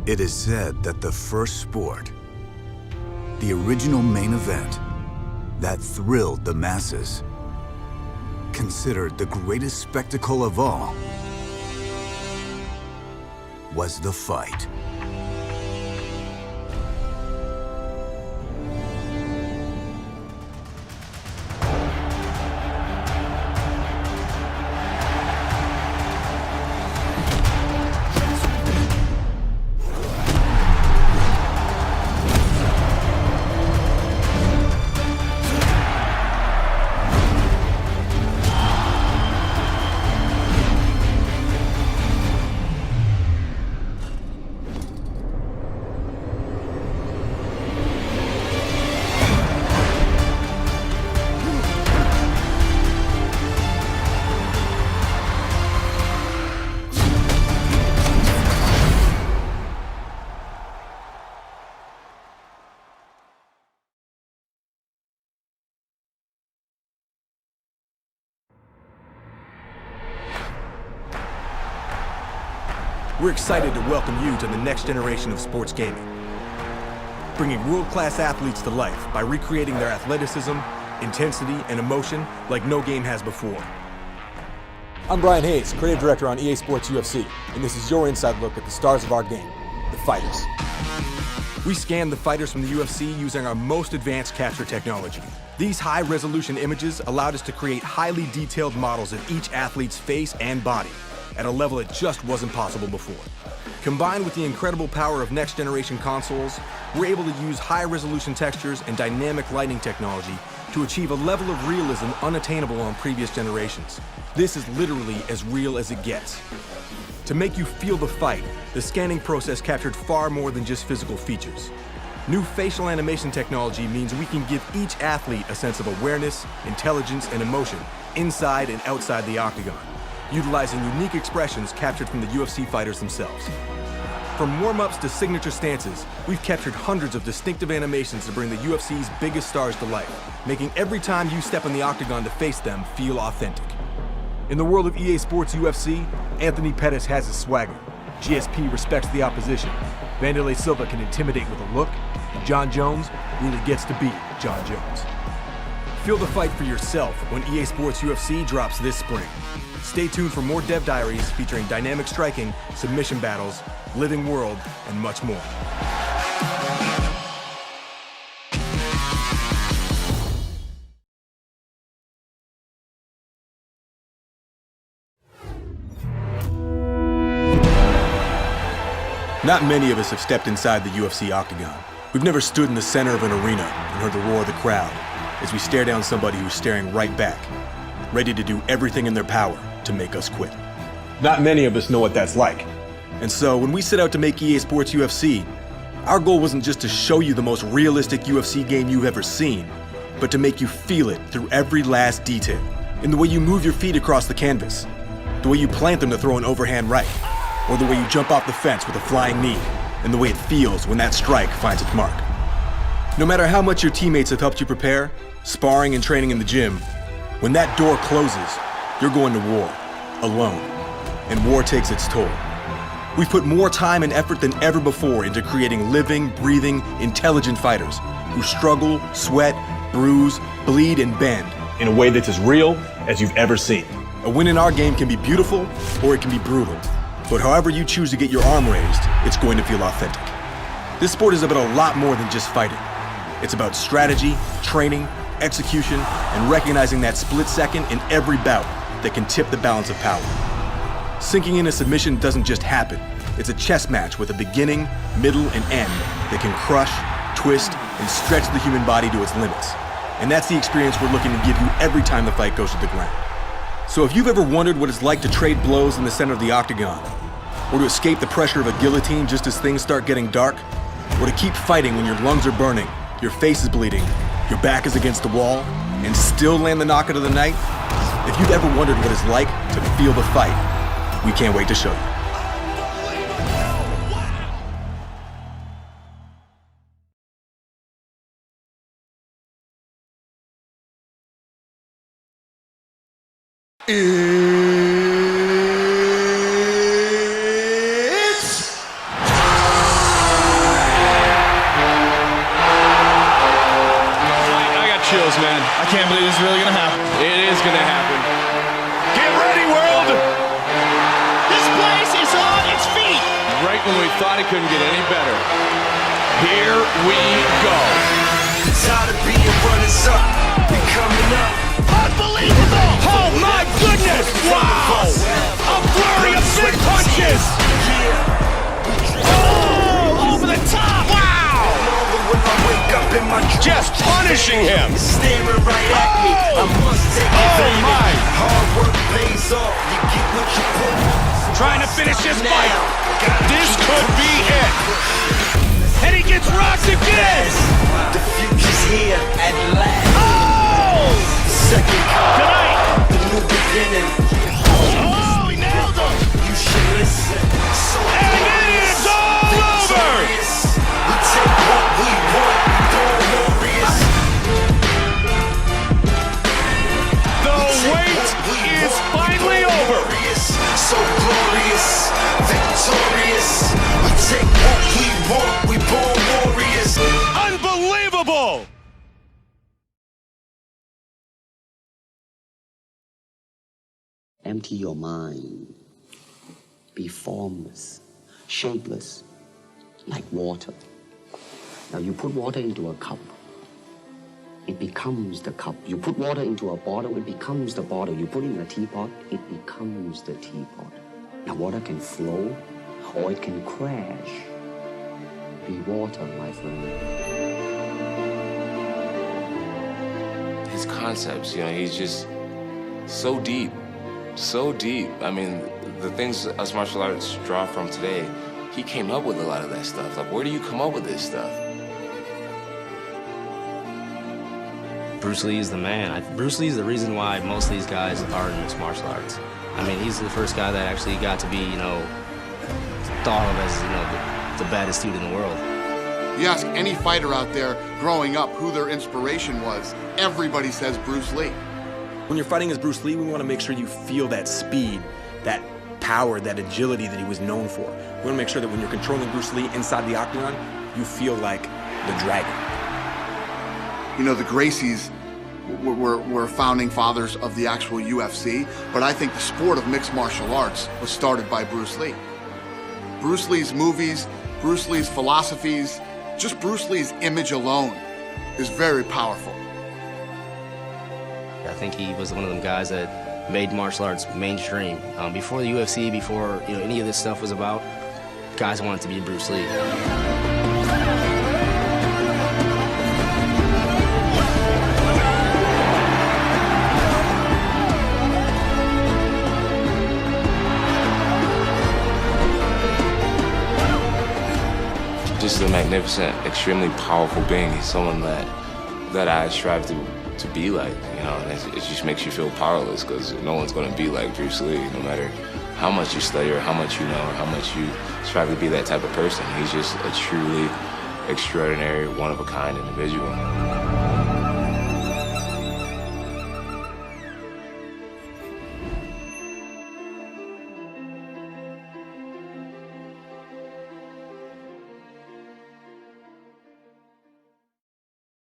It is said that the first sport, the original main event that thrilled the masses, considered the greatest spectacle of all, was the fight. We're excited to welcome you to the next generation of sports gaming, bringing world-class athletes to life by recreating their athleticism, intensity, and emotion like no game has before. I'm Brian Hayes, Creative Director on EA Sports UFC, and this is your inside look at the stars of our game, the fighters. We scanned the fighters from the UFC using our most advanced capture technology. These high-resolution images allowed us to create highly detailed models of each athlete's face and body, at a level that just wasn't possible before. Combined with the incredible power of next-generation consoles, we're able to use high-resolution textures and dynamic lighting technology to achieve a level of realism unattainable on previous generations. This is literally as real as it gets. To make you feel the fight, the scanning process captured far more than just physical features. New facial animation technology means we can give each athlete a sense of awareness, intelligence, and emotion inside and outside the octagon, utilizing unique expressions captured from the UFC fighters themselves. From warm-ups to signature stances, we've captured hundreds of distinctive animations to bring the UFC's biggest stars to life, making every time you step in the octagon to face them feel authentic. In the world of EA Sports UFC, Anthony Pettis has his swagger. GSP respects the opposition. Vanderlei Silva can intimidate with a look, and John Jones really gets to be John Jones. Feel the fight for yourself when EA Sports UFC drops this spring. Stay tuned for more dev diaries featuring dynamic striking, submission battles, living world, and much more. Not many of us have stepped inside the UFC octagon. We've never stood in the center of an arena and heard the roar of the crowd as we stare down somebody who's staring right back, ready to do everything in their power to make us quit. Not many of us know what that's like. And so when we set out to make EA Sports UFC, our goal wasn't just to show you the most realistic UFC game you've ever seen, but to make you feel it through every last detail. In the way you move your feet across the canvas, the way you plant them to throw an overhand right, or the way you jump off the fence with a flying knee, and the way it feels when that strike finds its mark. No matter how much your teammates have helped you prepare, sparring and training in the gym, when that door closes, you're going to war, alone, and war takes its toll. We've put more time and effort than ever before into creating living, breathing, intelligent fighters who struggle, sweat, bruise, bleed, and bend in a way that's as real as you've ever seen. A win in our game can be beautiful, or it can be brutal. But however you choose to get your arm raised, it's going to feel authentic. This sport is about a lot more than just fighting. It's about strategy, training, execution, and recognizing that split second in every bout that can tip the balance of power. Sinking in a submission doesn't just happen. It's a chess match with a beginning, middle, and end that can crush, twist, and stretch the human body to its limits. And that's the experience we're looking to give you every time the fight goes to the ground. So if you've ever wondered what it's like to trade blows in the center of the octagon, or to escape the pressure of a guillotine just as things start getting dark, or to keep fighting when your lungs are burning, your face is bleeding, your back is against the wall, and still land the knockout of the night, if you've ever wondered what it's like to feel the fight, we can't wait to show you. It's chills, man. I can't believe this is really gonna happen. It is gonna happen. Get ready, world! This place is on its feet! Right when we thought it couldn't get any better. Here we go. Tired of being runners up, we coming up. Unbelievable! Oh my goodness! Wow! A flurry of big punches! Oh, over the top! Wow! When I wake up in my Just punishing him! staring right at me, I must take advantage. my. Hard work pays off, you get what you put. Trying to finish this fight. Gotta This keep could be it. And he gets rocked again! The future's here at last. Oh! Second coming, Tonight! the new beginning. Oh, he nailed him! You should listen. So And it is all over! victorious. We take what we want, we glorious. The wait is finally over! So glorious, victorious. We take what we want, we born warriors. Unbelievable! Empty your mind. Be formless, shapeless, like water. Now you put water into a cup, it becomes the cup. You put water into a bottle, it becomes the bottle. You put it in a teapot, it becomes the teapot. Now water can flow or it can crash. Be water, my friend. His concepts, he's just so deep. So deep. I mean, the things us martial arts draw from today, he came up with a lot of that stuff. Like, where do you come up with this stuff? Bruce Lee is the man. Bruce Lee is the reason why most of these guys are in mixed martial arts. I mean, he's the first guy that actually got to be, thought of as, the baddest dude in the world. You ask any fighter out there growing up who their inspiration was, everybody says Bruce Lee. When you're fighting as Bruce Lee, we want to make sure you feel that speed, that power, that agility that he was known for. We want to make sure that when you're controlling Bruce Lee inside the octagon, you feel like the dragon. The Gracies were founding fathers of the actual UFC, but I think the sport of mixed martial arts was started by Bruce Lee. Bruce Lee's movies, Bruce Lee's philosophies, just Bruce Lee's image alone is very powerful. I think he was one of them guys that made martial arts mainstream. Before the UFC, before any of this stuff was about, guys wanted to be Bruce Lee. Just a magnificent, extremely powerful being. He's someone that I strive to be like, and it just makes you feel powerless because no one's going to be like Bruce Lee, no matter how much you study or how much you know or how much you strive to be that type of person. He's just a truly extraordinary, one-of-a-kind individual.